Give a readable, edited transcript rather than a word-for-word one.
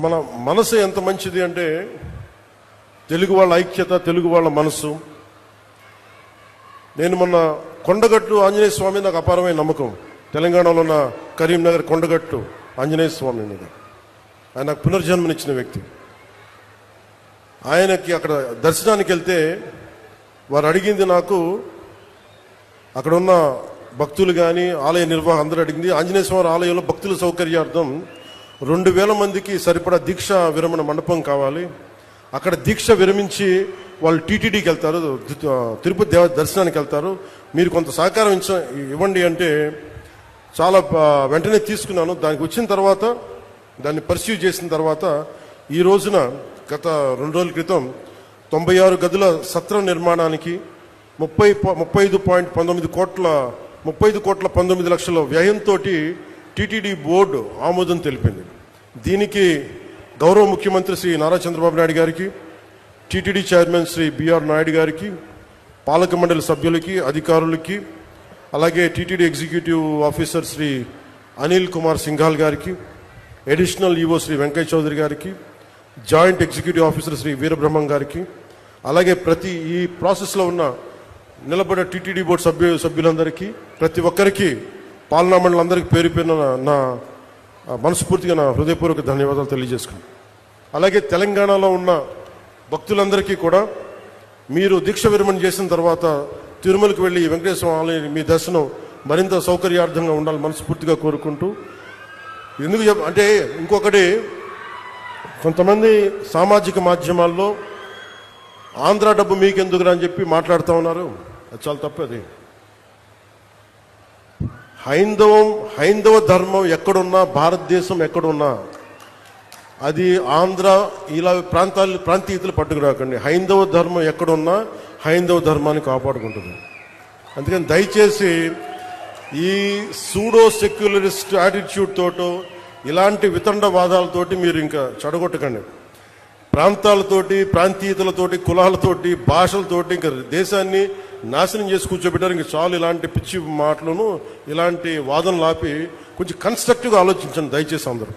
మన మనసు ఎంత మంచిది అంటే తెలుగు వాళ్ళ ఐక్యత, తెలుగు వాళ్ళ మనసు. నేను మొన్న కొండగట్టు ఆంజనేయ స్వామి నాకు అపారమైన నమ్మకం. తెలంగాణలో ఉన్న కరీంనగర్ కొండగట్టు ఆంజనేయ స్వామి మీద ఆయన నాకు పునర్జన్మనిచ్చిన వ్యక్తి. ఆయనకి అక్కడ దర్శనానికి వెళ్తే వారు అడిగింది, నాకు అక్కడ ఉన్న భక్తులు కానీ ఆలయ నిర్వాహం అందరూ అడిగింది, ఆంజనేయ స్వామి ఆలయంలో భక్తుల సౌకర్యార్థం 2000 మందికి సరిపడా దీక్ష విరమణ మండపం కావాలి. అక్కడ దీక్ష విరమించి వాళ్ళు టీటీడీకి వెళ్తారు, తిరుపతి దేవ దర్శనానికి వెళ్తారు, మీరు కొంత సహకారం ఇవ్వండి అంటే చాలా వెంటనే తీసుకున్నాను. దానికి వచ్చిన తర్వాత దాన్ని పర్సీవ్ చేసిన తర్వాత ఈ రోజున గత 2 రోజుల క్రితం 96 గదుల సత్రం నిర్మాణానికి 35.19 కోట్ల 35 లక్షల వ్యయంతో టీటీడీ బోర్డు ఆమోదం తెలిపింది. దీనికి గౌరవ ముఖ్యమంత్రి శ్రీ నారా చంద్రబాబు నాయుడు గారికి, TTD chairman Shri BR Naidu గారికి, పాలక మండలి సభ్యులకి, అధికారులకి, అలాగే TTD executive officer Shri Anil Kumar Singhal గారికి, అడిషనల్ ఈవో శ్రీ వెంకయ్య చౌదరి గారికి, joint executive officer Shri Veerabrahmam గారికి, అలాగే ప్రతి ఈ ప్రాసెస్లో ఉన్న నిలబడే టీటీడీ బోర్డు సభ్యులందరికీ, ప్రతి ఒక్కరికి, పాలనా మండలందరికీ పేరు పేరున నా మనస్ఫూర్తిగా నా హృదయపూర్వక ధన్యవాదాలు తెలియజేసుకున్నాను. అలాగే తెలంగాణలో ఉన్న భక్తులందరికీ కూడా మీరు దీక్ష విరమణ చేసిన తర్వాత తిరుమలకు వెళ్ళి వెంకటేశ్వర ఆలయం మీ దర్శనం మరింత సౌకర్యార్థంగా ఉండాలని మనస్ఫూర్తిగా కోరుకుంటూ, ఎందుకు అంటే ఇంకొకటి, కొంతమంది సామాజిక మాధ్యమాల్లో ఆంధ్ర డబ్బు మీకెందుకురా అని చెప్పి మాట్లాడుతూ ఉన్నారు. అది చాలా తప్పది. హైందవ ధర్మం ఎక్కడున్నా, భారతదేశం ఎక్కడున్నా, అది ఆంధ్ర ఇలా ప్రాంతీయతలు పట్టుకురాకండి. హైందవ ధర్మం ఎక్కడున్నా హైందవ ధర్మాన్ని కాపాడుకుంటుంది. అందుకని దయచేసి ఈ సూడో సెక్యులరిస్ట్ యాటిట్యూడ్ తోటో ఇలాంటి వితండవాదాలతోటి మీరు ఇంకా చెడగొట్టకండి. ప్రాంతాలతోటి, ప్రాంతీయతలతోటి, కులాలతోటి, భాషలతోటి ఇంకా దేశాన్ని నాశనం చేసి కూర్చోబెట్టారు. ఇంక చాలు ఇలాంటి పిచ్చి మాటలను, ఇలాంటి వాదనలు ఆపి కొంచెం కన్స్ట్రక్టివ్గా ఆలోచించండి దయచేసి అందరూ.